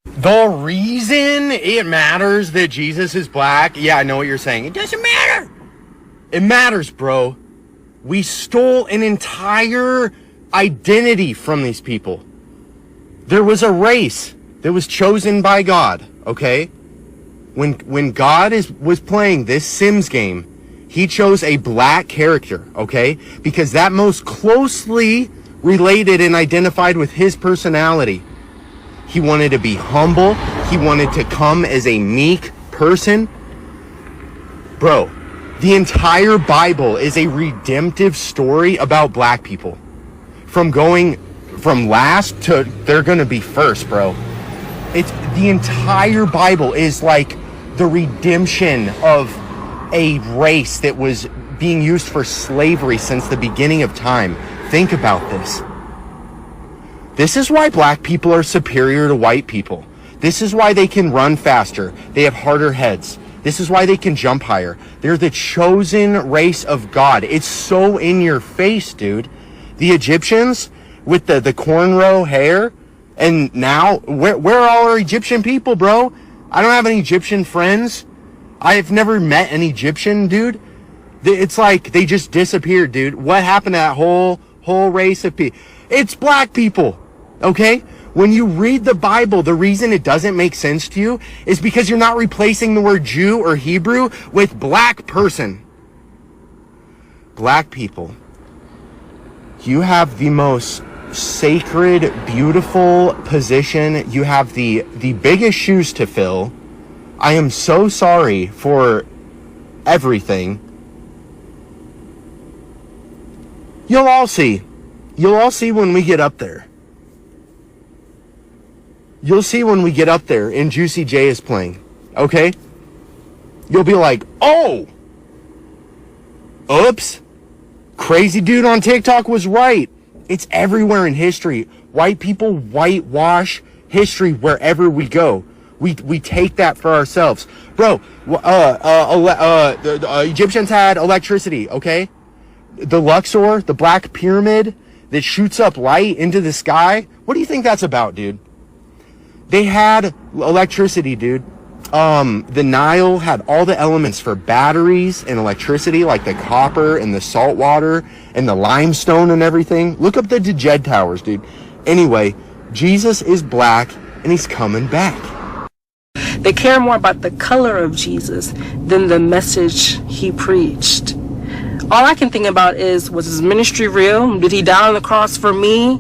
The reason it matters that Jesus is black, yeah, I know what you're saying. It doesn't matter. It matters, bro. We stole an entire identity from these people. There was a race that was chosen by God, okay? When God was playing this Sims game, he chose a black character, okay? Because that most closely related and identified with his personality. He wanted to be humble. He wanted to come as a meek person. Bro, the entire Bible is a redemptive story about black people. From going from last to they're gonna be first, bro. It's the entire Bible is like the redemption of a race that was being used for slavery since the beginning of time. Think about this. This is why black people are superior to white people. This is why they can run faster. They have harder heads. This is why they can jump higher. They're the chosen race of God. It's so in your face, dude. The Egyptians with the cornrow hair, and now, where are all our Egyptian people, bro? I don't have any Egyptian friends. I've never met an Egyptian, dude. It's like they just disappeared, dude. What happened to that whole race of people? It's black people, okay? When you read the Bible, the reason it doesn't make sense to you is because you're not replacing the word Jew or Hebrew with black person. Black people, you have the most sacred, beautiful position. You have the biggest shoes to fill. I am so sorry for everything. You'll all see. You'll all see when we get up there. You'll see when we get up there and Juicy J is playing. Okay? You'll be like, oh! Oops! Crazy dude on TikTok was right. It's everywhere in history. White people whitewash history wherever we go. We take that for ourselves. Bro, the Egyptians had electricity, okay? The Luxor, the Black Pyramid that shoots up light into the sky. What do you think that's about, dude? They had electricity, dude. The Nile had all the elements for batteries and electricity, like the copper and the salt water and the limestone and everything. Look up the Djed Towers, dude. Anyway, Jesus is black and he's coming back. They care more about the color of Jesus than the message he preached. All I can think about is, was his ministry real? Did he die on the cross for me?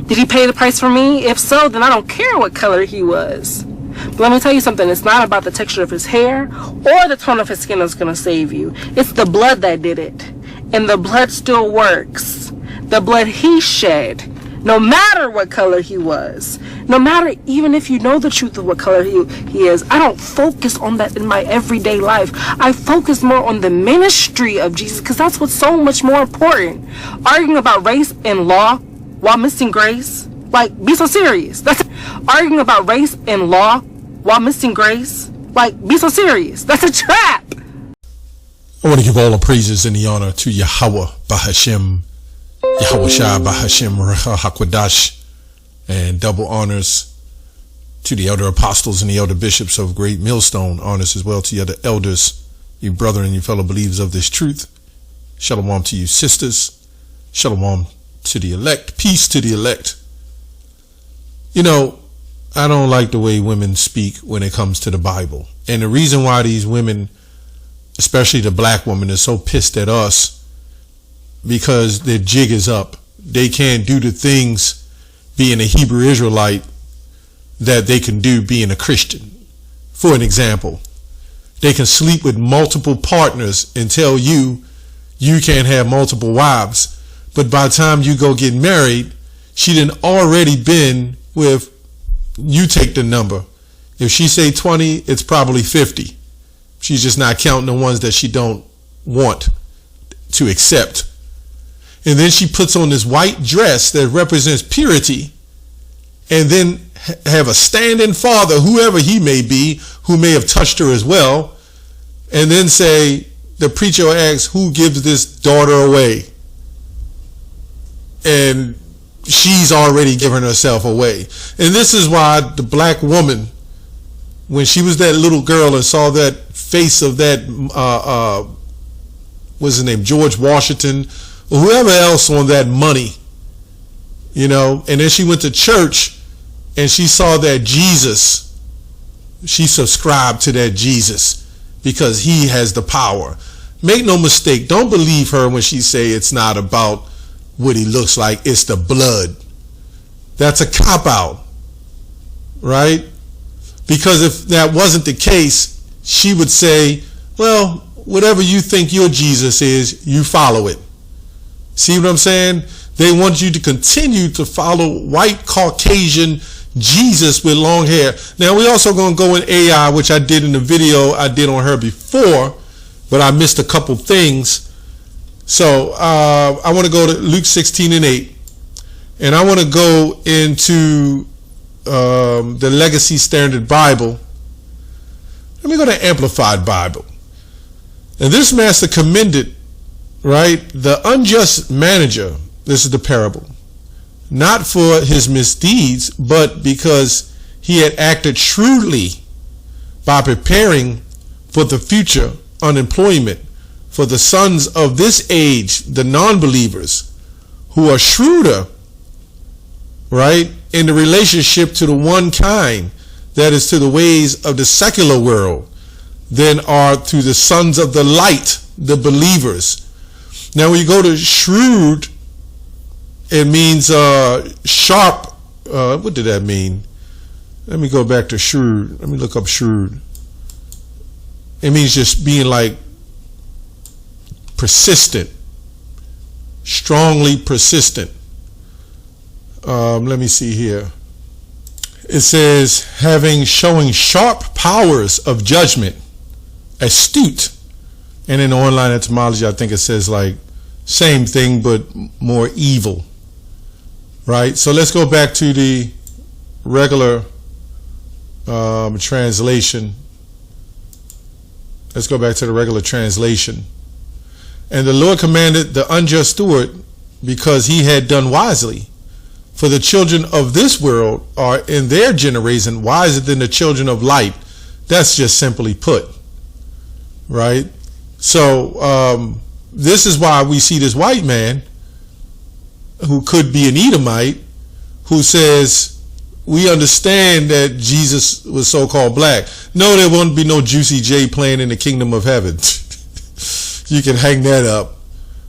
Did he pay the price for me? If so, then I don't care what color he was. But let me tell you something, it's not about the texture of his hair or the tone of his skin that's going to save you. It's the blood that did it. And the blood still works. The blood he shed, no matter what color he was. No matter, even if you know the truth of what color he is, I don't focus on that in my everyday life. I focus more on the ministry of Jesus, because that's what's so much more important. Arguing about race and law while missing grace, like, be so serious. That's arguing about race and law while missing grace, like, be so serious. That's a trap. I want to give all the praises and the honor to Yahweh Bahashem, Yahweh Shai Bahashem Recha HaKwadash, and double honors to the elder apostles and the elder bishops of Great Millstone. Honors as well to the other elders, you brother and you fellow believers of this truth. Shalom to you sisters. Shalom to the elect. Peace to the elect. You know, I don't like the way women speak when it comes to the Bible. And the reason why these women, especially the black woman, is so pissed at us, because their jig is up. They can't do the things being a Hebrew Israelite that they can do being a Christian. For an example, they can sleep with multiple partners and tell you can't have multiple wives. But by the time you go get married, she done already been with, you take the number. If she say 20, it's probably 50. She's just not counting the ones that she don't want to accept. And then she puts on this white dress that represents purity, and then have a stand-in father, whoever he may be, who may have touched her as well, and then say, the preacher asks, who gives this daughter away? And she's already given herself away. And this is why the black woman, when she was that little girl and saw that face of that, what's his name, George Washington, or whoever else on that money, you know, and then she went to church and she saw that Jesus, she subscribed to that Jesus because he has the power. Make no mistake, don't believe her when she say it's not about what he looks like, it's the blood. That's a cop-out, right? Because if that wasn't the case, she would say, well, whatever you think your Jesus is, you follow it. See what I'm saying? They want you to continue to follow white Caucasian Jesus with long hair. Now, we also going to go in AI, which I did in the video I did on her before, but I missed a couple things. So I want to go to Luke 16:8, and I want to go into the Legacy Standard Bible. Let me go to Amplified Bible. And this master commended, right, the unjust manager, this is the parable, not for his misdeeds, but because he had acted shrewdly by preparing for the future unemployment for the sons of this age, the non-believers, who are shrewder, right, in the relationship to the one kind, that is to the ways of the secular world, than are to the sons of the light, the believers. Now, when you go to shrewd, it means sharp. What did that mean? Let me go back to shrewd. Let me look up shrewd. It means just being like persistent, strongly persistent. Let me see here. It says showing sharp powers of judgment, astute, and in the online etymology I think it says like same thing but more evil, right? So let's go back to the regular translation. Let's go back to the regular translation. And the Lord commanded the unjust steward because he had done wisely. For the children of this world are in their generation wiser than the children of light. That's just simply put, right? So this is why we see this white man who could be an Edomite who says, we understand that Jesus was so-called black. No, there won't be no Juicy J playing in the kingdom of heaven. You can hang that up.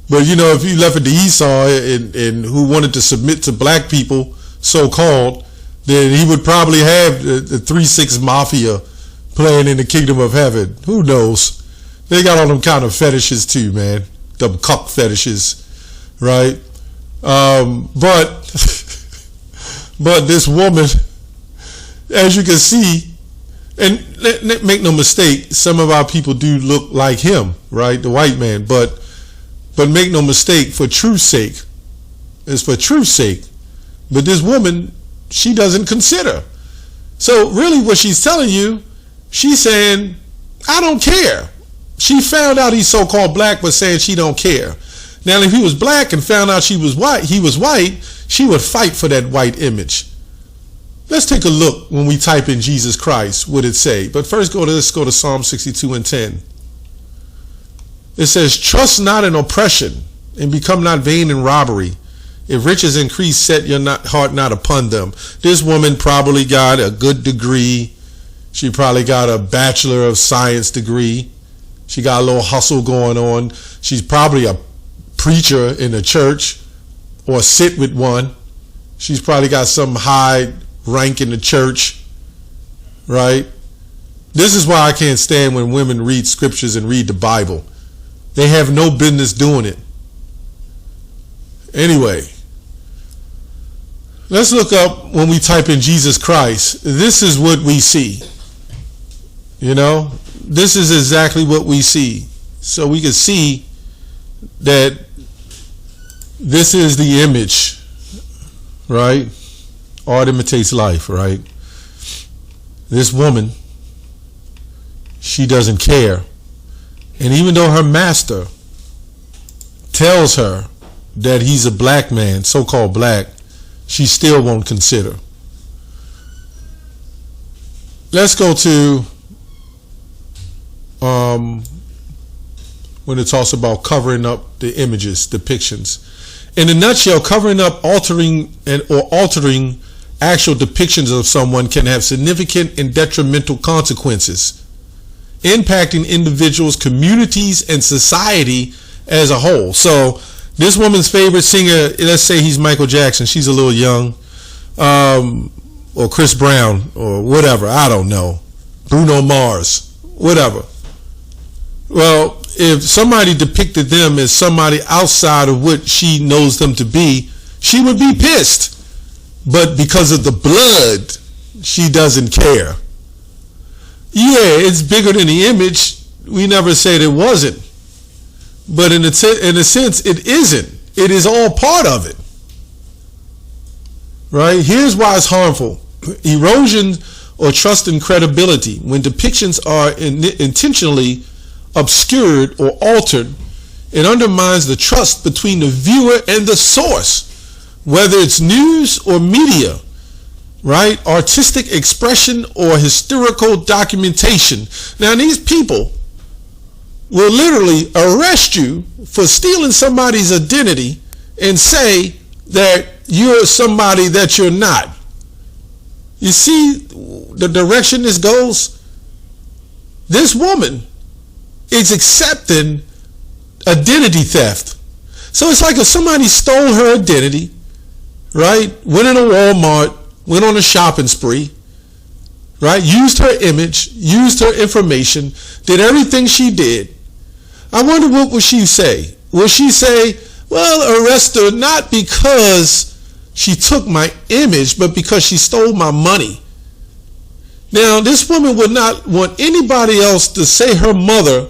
But you know, if you left it to Esau and who wanted to submit to black people, so-called, then he would probably have the 3-6 Mafia playing in the kingdom of heaven. Who knows? They got all them kind of fetishes too, man. Them cuck fetishes, right? But this woman, as you can see, and make no mistake, some of our people do look like him, right? The white man, but make no mistake, for truth's sake, it's for truth's sake. But this woman, she doesn't consider. So really what she's telling you, she's saying, I don't care. She found out he's so-called black, but saying she don't care. Now, if he was black and found out he was white, she would fight for that white image. Let's take a look when we type in Jesus Christ, what it say. But first, let's go to Psalm 62:10. It says, trust not in oppression, and become not vain in robbery. If riches increase, set your heart not upon them. This woman probably got a good degree. She probably got a Bachelor of Science degree. She got a little hustle going on. She's probably a preacher in the church or sit with one. She's probably got some high rank in the church, right? This is why I can't stand when women read scriptures and read the Bible. They have no business doing it. Anyway, let's look up when we type in Jesus Christ. This is what we see. You know, this is exactly what we see. So we can see that this is the image, right? Art imitates life, right? This woman, she doesn't care. And even though her master tells her that he's a black man, so-called black, she still won't consider. Let's go to when it talks about covering up the images, depictions. In a nutshell, covering up, altering actual depictions of someone can have significant and detrimental consequences, impacting individuals, communities, and society as a whole. So this woman's favorite singer, let's say he's Michael Jackson. She's a little young, or Chris Brown, or whatever. I don't know. Bruno Mars, whatever. Well, if somebody depicted them as somebody outside of what she knows them to be, she would be pissed. But because of the blood, she doesn't care. Yeah, it's bigger than the image. We never said it wasn't. But in a sense, it isn't. It is all part of it. Right? Here's why it's harmful. Erosion or trust and credibility. When depictions are intentionally obscured or altered, it undermines the trust between the viewer and the source, whether it's news or media, right? Artistic expression or historical documentation. Now, these people will literally arrest you for stealing somebody's identity and say that you're somebody that you're not. You see the direction this goes? This woman is accepting identity theft. So it's like if somebody stole her identity, right? Went in a Walmart, went on a shopping spree, right? Used her image, used her information, did everything she did. I wonder what would she say? Would she say, well, arrest her not because she took my image, but because she stole my money? Now, this woman would not want anybody else to say her mother,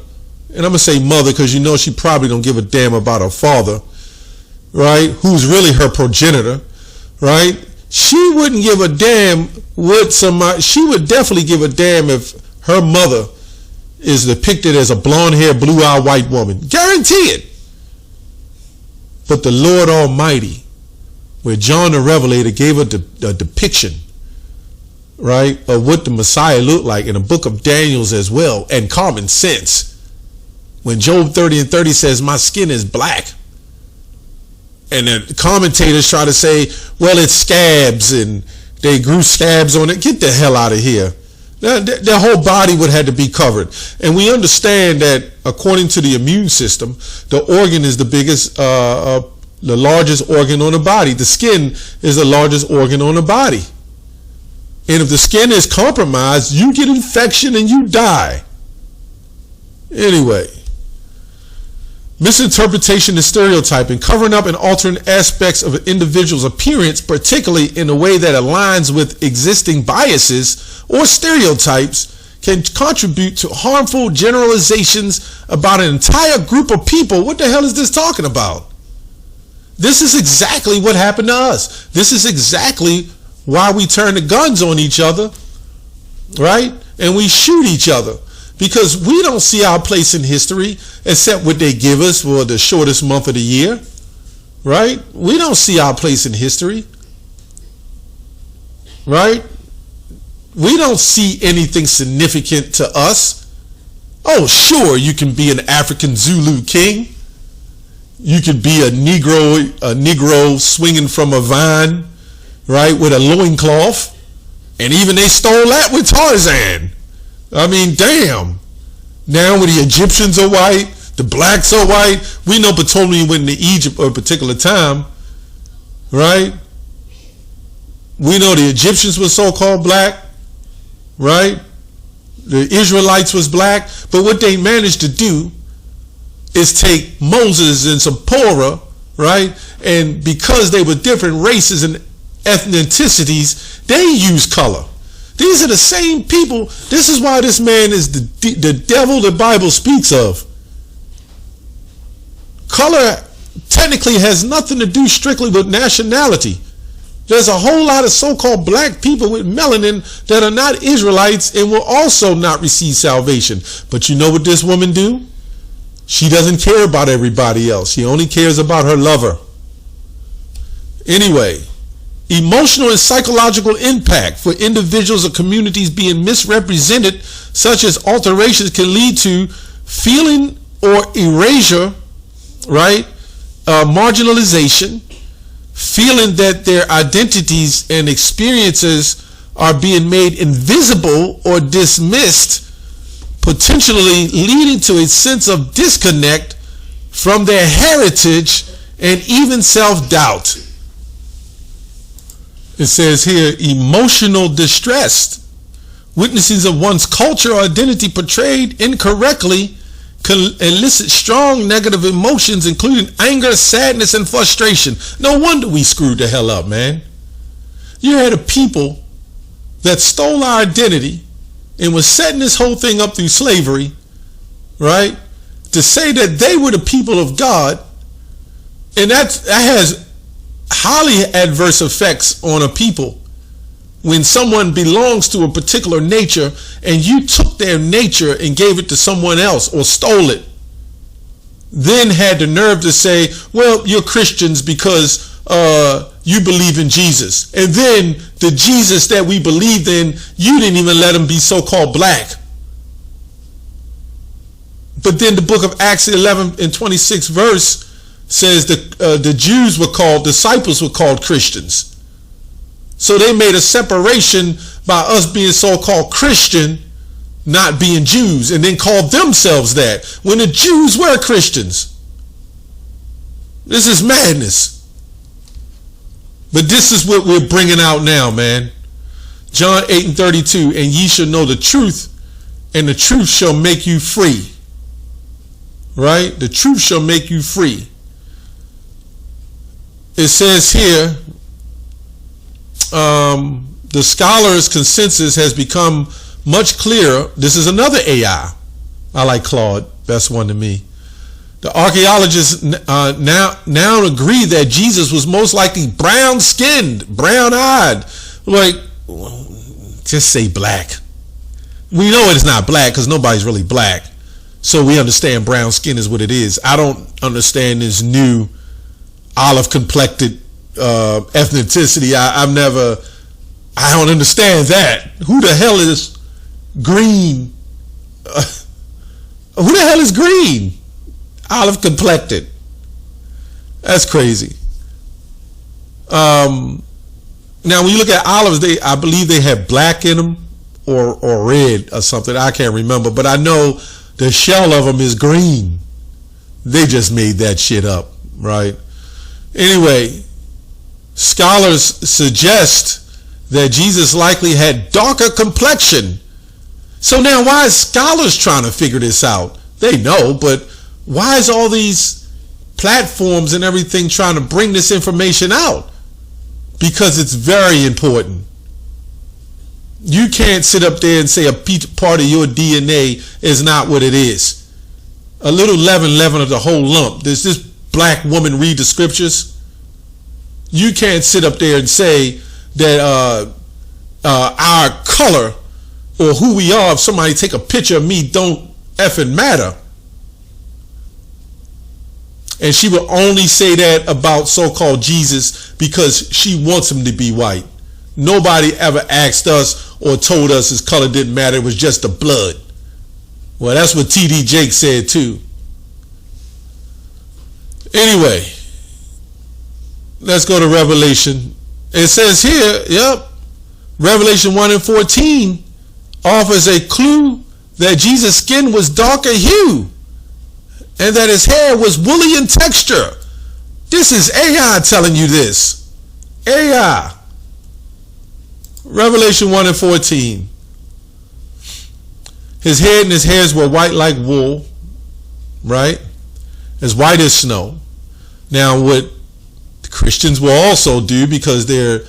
and I'm going to say mother because you know she probably don't give a damn about her father, right? Who's really her progenitor, right? She wouldn't give a damn what somebody, she would definitely give a damn if her mother is depicted as a blonde-haired, blue-eyed white woman. Guarantee it. But the Lord Almighty, where John the Revelator gave a depiction, right, of what the Messiah looked like in the book of Daniel as well, and common sense. When Job 30:30 says, my skin is black, and the commentators try to say, well, it's scabs, and they grew scabs on it. Get the hell out of here. Their whole body would have to be covered. And we understand that according to the immune system, the organ is the biggest, the largest organ on the body. The skin is the largest organ on the body. And if the skin is compromised, you get infection and you die. Anyway, misinterpretation and stereotyping, covering up and altering aspects of an individual's appearance, particularly in a way that aligns with existing biases or stereotypes, can contribute to harmful generalizations about an entire group of people. What the hell is this talking about? This is exactly what happened to us. This is exactly why we turn the guns on each other, right? And we shoot each other. Because we don't see our place in history except what they give us for the shortest month of the year, right? We don't see our place in history, right? We don't see anything significant to us. Oh, sure, you can be an African Zulu king. You could be a Negro swinging from a vine, right, with a loincloth. And even they stole that with Tarzan. I mean, damn. Now when the Egyptians are white, the blacks are white. We know Ptolemy went into Egypt at a particular time, right? We know the Egyptians were so-called black, right? The Israelites was black. But what they managed to do is take Moses and Zipporah, right? And because they were different races and ethnicities, they used color. These are the same people. This is why this man is the devil the Bible speaks of. Color technically has nothing to do strictly with nationality. There's a whole lot of so-called black people with melanin that are not Israelites and will also not receive salvation. But you know what this woman do? She doesn't care about everybody else. She only cares about her lover. Anyway, Emotional and psychological impact for individuals or communities being misrepresented, such as alterations, can lead to feeling or erasure, right? Marginalization, feeling that their identities and experiences are being made invisible or dismissed, potentially leading to a sense of disconnect from their heritage and even self-doubt. It says here, emotional distress. Witnesses of one's culture or identity portrayed incorrectly can elicit strong negative emotions, including anger, sadness, and frustration. No wonder we screwed the hell up, man. You had a people that stole our identity and was setting this whole thing up through slavery, right? To say that they were the people of God, and that has highly adverse effects on a people. When someone belongs to a particular nature and you took their nature and gave it to someone else or stole it, then had the nerve to say, well, you're Christians because you believe in Jesus. And then the Jesus that we believed in, you didn't even let him be so-called black. But then the book of Acts 11 and 26 verse says that the Jews were called, disciples were called Christians. So they made a separation by us being so-called Christian, not being Jews, and then called themselves that, when the Jews were Christians. This is madness. But this is what we're bringing out now, man. John 8 and 32, and ye shall know the truth, and the truth shall make you free. Right? The truth shall make you free. It says here, the scholars' consensus has become much clearer. This is another AI. I like Claude. Best one to me. The archaeologists now agree that Jesus was most likely brown-skinned, brown-eyed. Like, just say black. We know it's not black because nobody's really black. So we understand brown skin is what it is. I don't understand this new olive-complected ethnicity. I don't understand that. Who the hell is green? Who the hell is green? Olive-complected. That's crazy. Now, when you look at olives, I believe they have black in them or red or something. I can't remember, but I know the shell of them is green. They just made that shit up, right? Anyway, scholars suggest that Jesus likely had darker complexion. So now why is scholars trying to figure this out? They know, but why is all these platforms and everything trying to bring this information out? Because it's very important. You can't sit up there and say a part of your DNA is not what it is. A little leaven of the whole lump. Does this black woman read the scriptures? You can't sit up there and say that our color or who we are, if somebody take a picture of me, don't effing matter. And she will only say that about so-called Jesus because she wants him to be white. Nobody ever asked us or told us his color didn't matter. It was just the blood. Well, that's what T.D. Jakes said too. Anyway, let's go to Revelation. It says here, Revelation 1 and 14 offers a clue that Jesus' skin was darker hue and that his hair was woolly in texture. This is AI telling you this. AI. Revelation 1 and 14. His head and his hairs were white like wool, right? As white as snow. Now, what the Christians will also do, because they're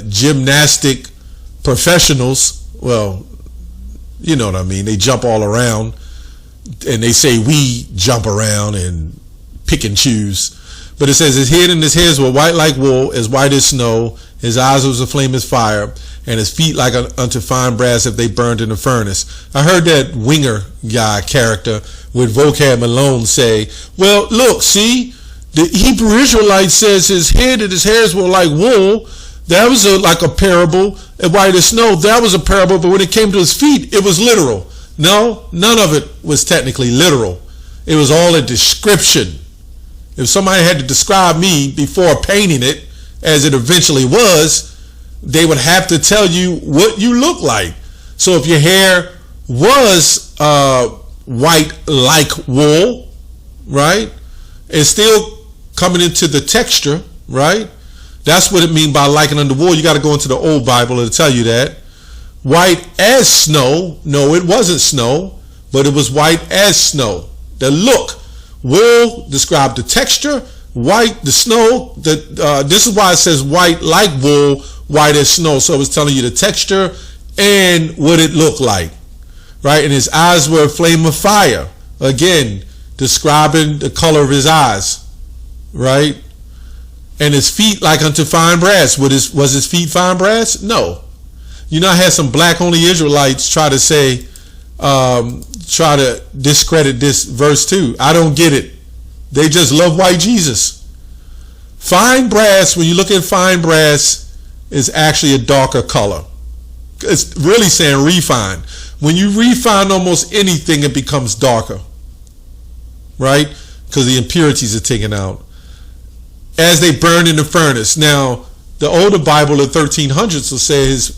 gymnastic professionals, well, you know what I mean. They jump all around, and they say we jump around and pick and choose. But it says his head and his hairs were white like wool, as white as snow. His eyes was a flame as fire, and his feet like unto fine brass if they burned in the furnace. I heard that Winger guy character with Vocab Malone say, well, look, see, The Hebrew Israelite says his head and his hairs were like wool. That was like a parable. And white as snow, that was a parable. But when it came to his feet, it was literal. No, none of it was technically literal. It was all a description. If somebody had to describe me before painting it, as it eventually was, they would have to tell you what you look like. So if your hair was white like wool, right, it's still coming into the texture, right? That's what it means by liking unto wool. You got to go into the old Bible to tell you that. White as snow. No, it wasn't snow, but it was white as snow. The look. Wool described the texture. White, the snow. This is why it says white like wool, white as snow. So it was telling you the texture and what it looked like, right? And his eyes were a flame of fire. Again, describing the color of his eyes, right? And his feet like unto fine brass. Was his feet fine brass? No. You know, I had some black only Israelites try to say, try to discredit this verse too. I don't get it. They just love white Jesus. Fine brass, when you look at fine brass, is actually a darker color. It's really saying refine. When you refine almost anything, it becomes darker, right? Because the impurities are taken out as they burn in the furnace. Now, the older Bible, the 1300s, will say his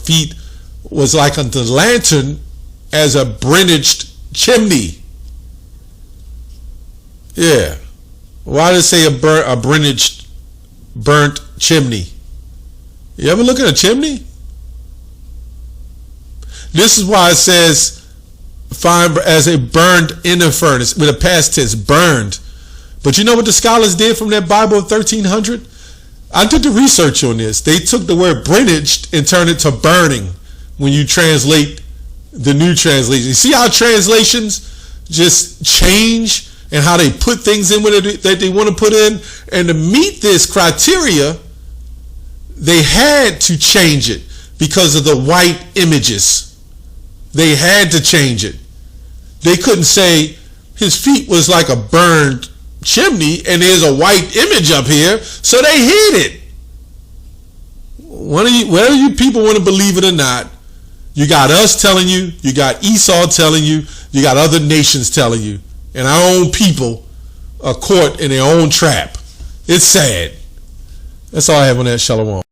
feet was like unto the lantern as a burnished chimney. Yeah. Why does it say a burnt chimney? You ever look at a chimney? This is why it says fine as a burned in a furnace with a past tense, burned. But you know what the scholars did from that Bible of 1300? I did the research on this. They took the word burnished and turned it to burning when you translate the new translation. You see how translations just change and how they put things in that they want to put in? And to meet this criteria, they had to change it because of the white images. They had to change it. They couldn't say his feet was like a burned chimney and there's a white image up here, so they hid it. Whether you people want to believe it or not, you got us telling you, you got Esau telling you, you got other nations telling you, and our own people are caught in their own trap. It's sad. That's all I have on that. Shalom.